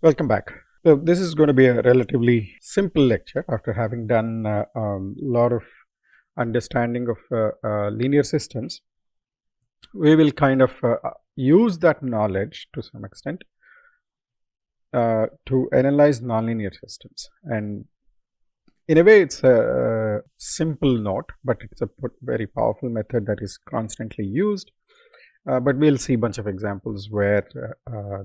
Welcome back. So this is going to be a relatively simple lecture after having done a lot of understanding of linear systems. We will kind of use that knowledge to some extent to analyze nonlinear systems, and in a way it's a simple note, but it's a very powerful method that is constantly used. But we'll see a bunch of examples where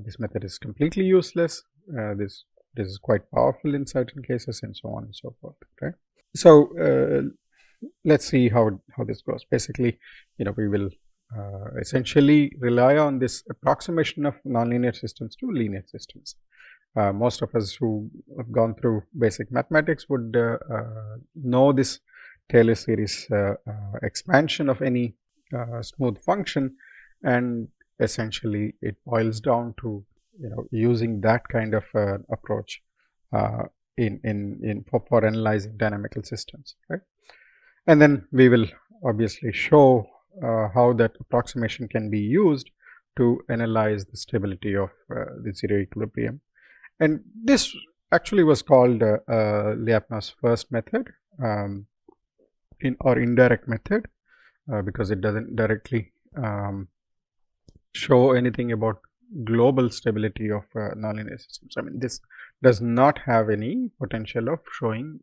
this method is completely useless. This is quite powerful in certain cases, and so on and so forth. Right. So let's see how this goes. Basically, we will essentially rely on this approximation of nonlinear systems to linear systems. Most of us who have gone through basic mathematics would know this Taylor series expansion of any smooth function. And essentially, it boils down to using that kind of approach for analyzing dynamical systems, right? And then we will obviously show how that approximation can be used to analyze the stability of the zero equilibrium. And this actually was called Lyapunov's first method, or indirect method, because it doesn't directly show anything about global stability of nonlinear systems. I mean, this does not have any potential of showing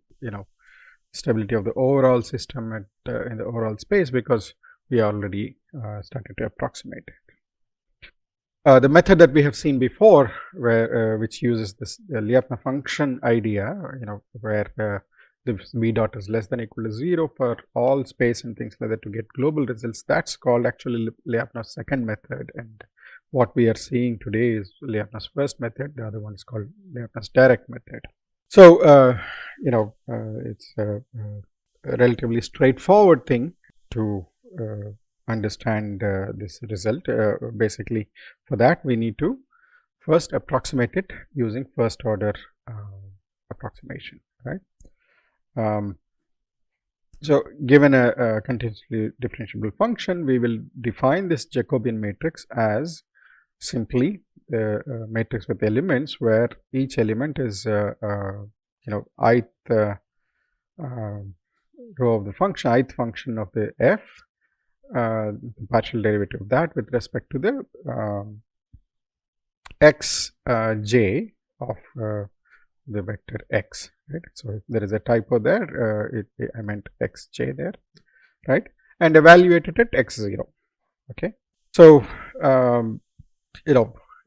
stability of the overall system at in the overall space, because we already started to approximate it. The method that we have seen before, where which uses this Lyapunov function idea, where the v dot is less than or equal to 0 for all space and things like that to get global results, that's called actually Lyapunov's second method. And what we are seeing today is Lyapunov's first method. The other one is called Lyapunov's direct method. So it's a relatively straightforward thing to understand this result. Basically, for that we need to first approximate it using first order approximation, right? So given a continuously differentiable function, we will define this Jacobian matrix as simply the matrix with elements where each element is ith row of the function, ith function of the f, the partial derivative of that with respect to the x j of the vector x, right? So if there is a typo there, I meant xj there, right? And evaluated at x0. Okay. So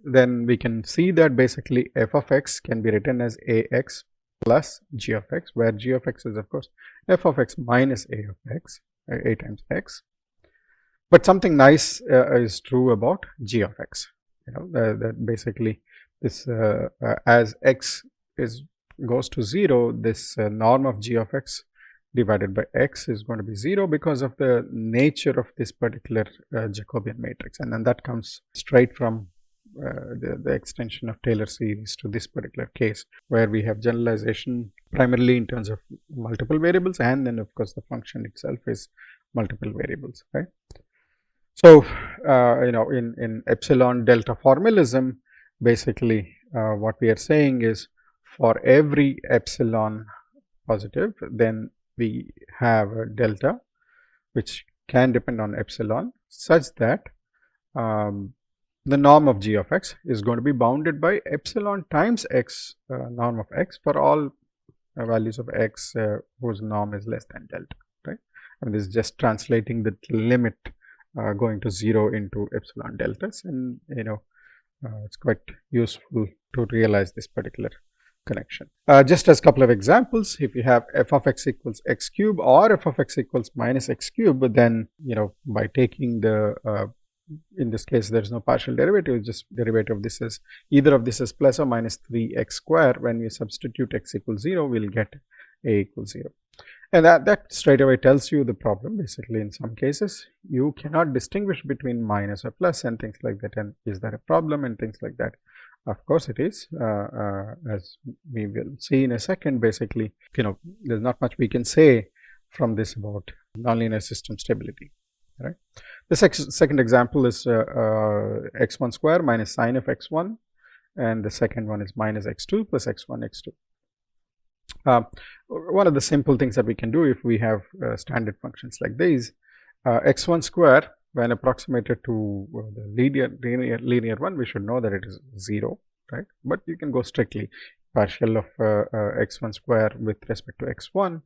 then we can see that basically f of x can be written as ax plus g of x, where g of x is of course f of x minus a of x, a times x. But something nice is true about g of x. That basically this as x goes to 0, this norm of g of x divided by x is going to be 0 because of the nature of this particular Jacobian matrix, and then that comes straight from the extension of Taylor series to this particular case, where we have generalization primarily in terms of multiple variables, and then of course the function itself is multiple variables, right? So in epsilon delta formalism, basically what we are saying is, for every epsilon positive, then we have a delta which can depend on epsilon, such that the norm of g of x is going to be bounded by epsilon times x, norm of x, for all values of x whose norm is less than delta, right? And this is just translating the limit going to 0 into epsilon deltas, and it's quite useful to realize this particular connection. Just as a couple of examples, if you have f of x equals x cube or f of x equals minus x cube, then by taking the in this case there is no partial derivative, just derivative of this is either of this is plus or minus 3x square. When we substitute x equals 0, we'll get a equals 0, and that straight away tells you the problem. Basically, in some cases you cannot distinguish between minus or plus and things like that, and is there a problem and things like that. Of course it is, as we will see in a second. Basically, there's not much we can say from this about nonlinear system stability, right? The second example is x1 square minus sine of x1 and the second one is minus x2 plus x1 x2. One of the simple things that we can do if we have standard functions like these, x1 square when approximated to the linear one, we should know that it is 0, right? But you can go strictly partial of x1 square with respect to x1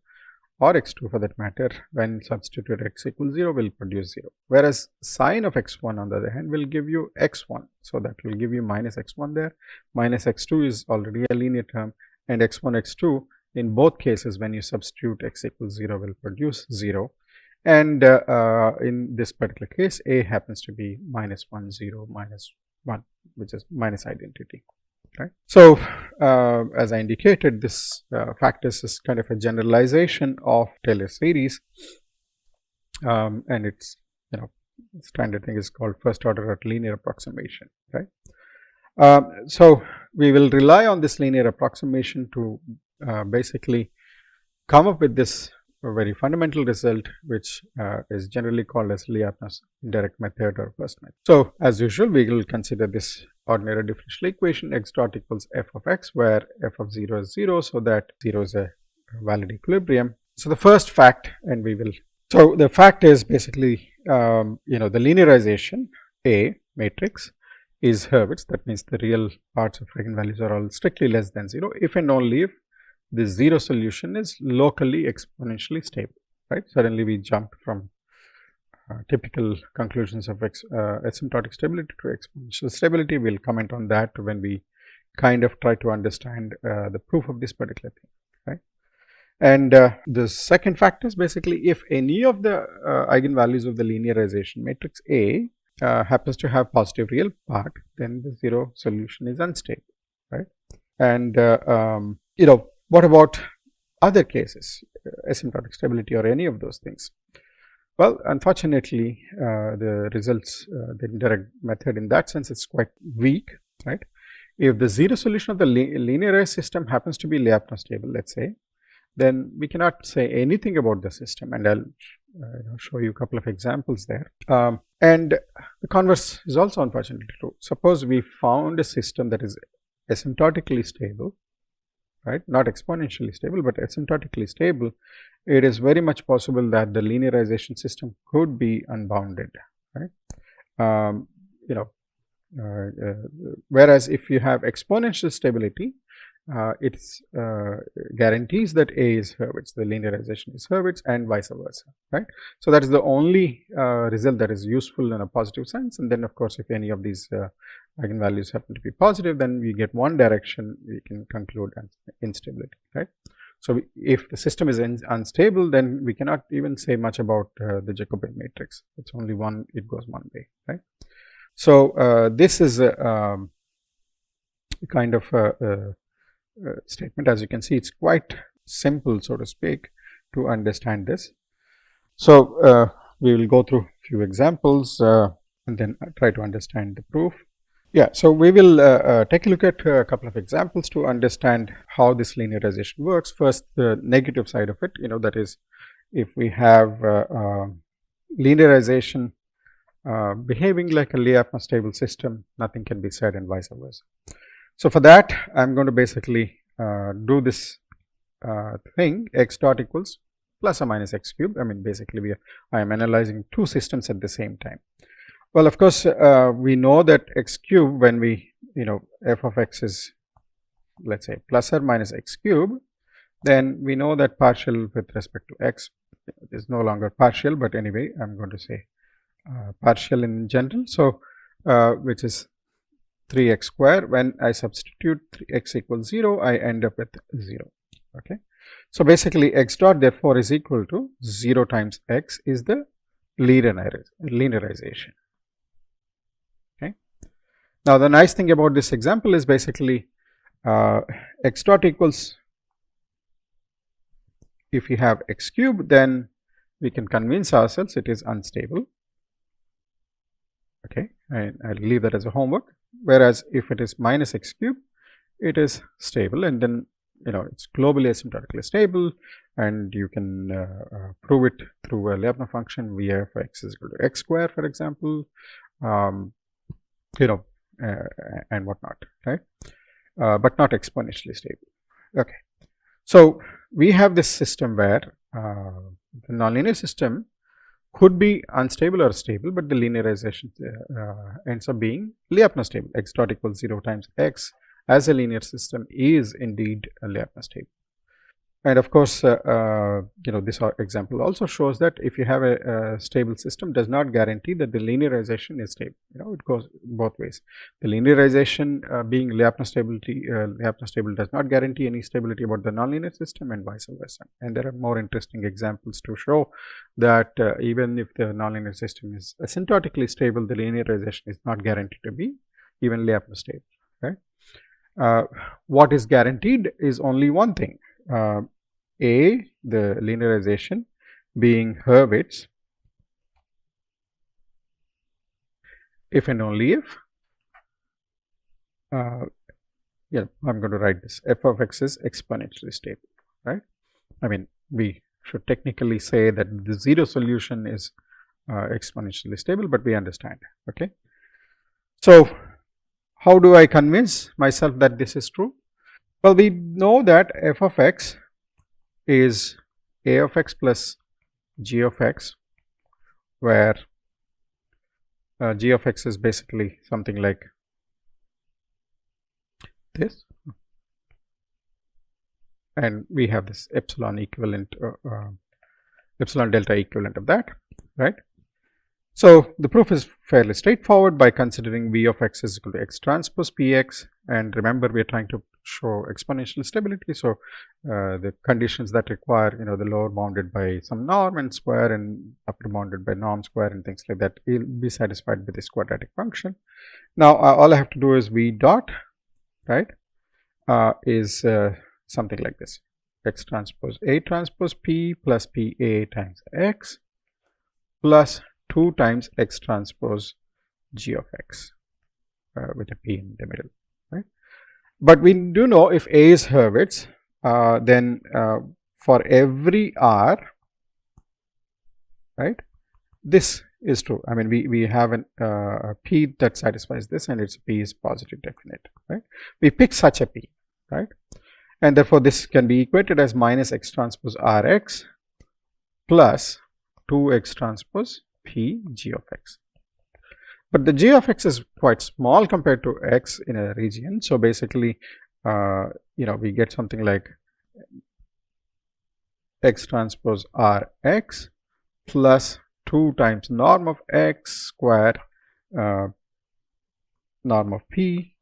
or x2 for that matter, when substitute x equals 0 will produce 0, whereas sine of x1 on the other hand will give you x1. So that will give you minus x1 there, minus x2 is already a linear term, and x1 x2 in both cases when you substitute x equals 0 will produce 0, and in this particular case a happens to be minus 1 0 minus 1, which is minus identity. Right. So, as I indicated, this factors is kind of a generalization of Taylor series, and its standard thing is called first order linear approximation. Right. So, we will rely on this linear approximation to basically come up with this very fundamental result, which is generally called as Lyapunov's indirect method or first method. So, as usual, we will consider this ordinary differential equation x dot equals f of x, where f of 0 is 0, so that 0 is a valid equilibrium. So, the first fact, and we will, so the fact is basically the linearization A matrix is Hurwitz. That means the real parts of eigenvalues are all strictly less than 0 if and only if this 0 solution is locally exponentially stable, right? Suddenly we jumped from typical conclusions of asymptotic stability to exponential stability. We'll comment on that when we kind of try to understand the proof of this particular thing, right? And the second factor is basically if any of the eigenvalues of the linearization matrix A happens to have positive real part, then the 0 solution is unstable, right? And what about other cases, asymptotic stability or any of those things? Well, unfortunately, the results, the indirect method in that sense is quite weak, right? If the 0 solution of the linearized system happens to be Lyapunov stable, let's say, then we cannot say anything about the system, and I'll show you a couple of examples there. And the converse is also unfortunately true. Suppose we found a system that is asymptotically stable, right, not exponentially stable but asymptotically stable, it is very much possible that the linearization system could be unbounded, right? Whereas if you have exponential stability, it guarantees that A is Hurwitz, the linearization is Hurwitz, and vice versa, right? So that is the only result that is useful in a positive sense. And then of course, if any of these eigenvalues happen to be positive, then we get one direction, we can conclude instability, right? So if the system is unstable, then we cannot even say much about the Jacobian matrix. It's only one, it goes one way, right? So this is a kind of statement. As you can see, it's quite simple, so to speak, to understand this. So we will go through a few examples and then try to understand the proof. Yeah, so we will take a look at a couple of examples to understand how this linearization works. First, the negative side of it, that is, if we have linearization behaving like a Lyapunov stable system, nothing can be said, and vice versa. So for that, I'm going to basically do this thing x dot equals plus or minus x cube. I mean, basically I am analyzing two systems at the same time. Well, of course, we know that x cube, when we f of x is, let's say, plus or minus x cube, then we know that partial with respect to x is no longer partial, but anyway, I'm going to say partial in general. So which is 3x square. When I substitute x equals 0, I end up with 0. Okay. So basically, x dot therefore is equal to 0 times x is the linearization. Okay. Now the nice thing about this example is basically x dot equals, if we have x cube, then we can convince ourselves it is unstable. Okay, and I'll leave that as a homework. Whereas if it is minus x cube, it is stable, and then it's globally asymptotically stable, and you can prove it through a Lyapunov function. We have x is equal to x square, for example. and whatnot, right? But not exponentially stable. Okay, so we have this system where the nonlinear system could be unstable or stable, but the linearization ends up being Lyapunov stable. X dot equals 0 times x as a linear system is indeed a Lyapunov stable. And of course, this example also shows that if you have a stable system, does not guarantee that the linearization is stable. It goes both ways. The linearization being Lyapunov stable does not guarantee any stability about the nonlinear system, and vice versa. And there are more interesting examples to show that even if the nonlinear system is asymptotically stable, the linearization is not guaranteed to be even Lyapunov stable. Right? What is guaranteed is only one thing. The linearization being Hurwitz if and only if I'm going to write this, f of x is exponentially stable, right? I mean, we should technically say that the zero solution is exponentially stable, but we understand. Okay, so how do I convince myself that this is true? Well, we know that f of x is a of x plus g of x, where g of x is basically something like this, and we have this epsilon equivalent, epsilon delta equivalent of that, right? So the proof is fairly straightforward by considering v of x is equal to x transpose px, and remember we are trying to show exponential stability. So the conditions that require the lower bounded by some norm and square and upper bounded by norm square and things like that will be satisfied with this quadratic function. Now all I have to do is v dot, right, is something like this: x transpose a transpose p plus pa times x plus 2 times x transpose g of x with a p in the middle, right? But we do know if A is Hurwitz, then for every r, right, this is true. I mean, we have a p that satisfies this, and its p is positive definite, right? We pick such a p, right? And therefore, this can be equated as minus x transpose rx plus 2x transpose p g of x. But the g of x is quite small compared to x in a region. So basically, we get something like x transpose rx plus 2 times norm of x square norm of p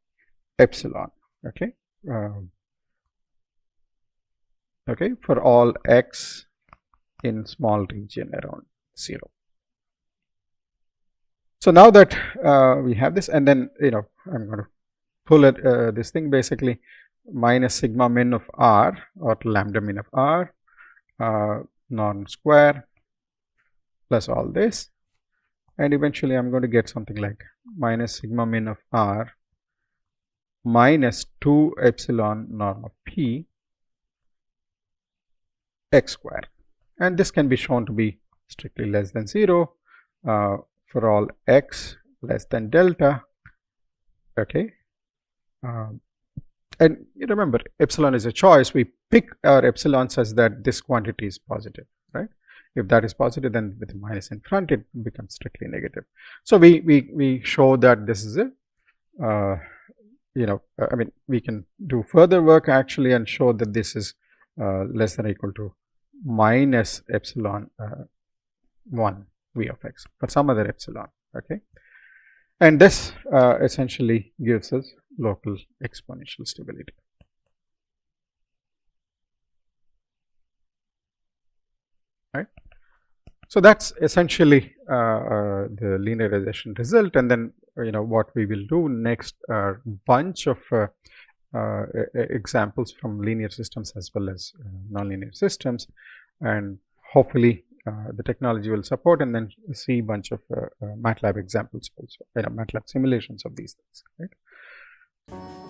epsilon. Okay. Okay, for all x in small region around 0. So now that we have this, and then I'm going to pull it this thing basically minus sigma min of r or lambda min of r norm square plus all this, and eventually I'm going to get something like minus sigma min of r minus 2 epsilon norm of p x square, and this can be shown to be strictly less than 0 for all x less than delta. Okay, and you remember epsilon is a choice. We pick our epsilon such that this quantity is positive, right? If that is positive, then with a minus in front it becomes strictly negative. So we show that this is a I mean, we can do further work actually and show that this is less than or equal to minus epsilon 1 v of x for some other epsilon. Okay, and this essentially gives us local exponential stability. Right. So that's essentially the linearization result, and then what we will do next are bunch of examples from linear systems as well as nonlinear systems, and hopefully the technology will support, and then see a bunch of MATLAB examples also, MATLAB simulations of these things, right?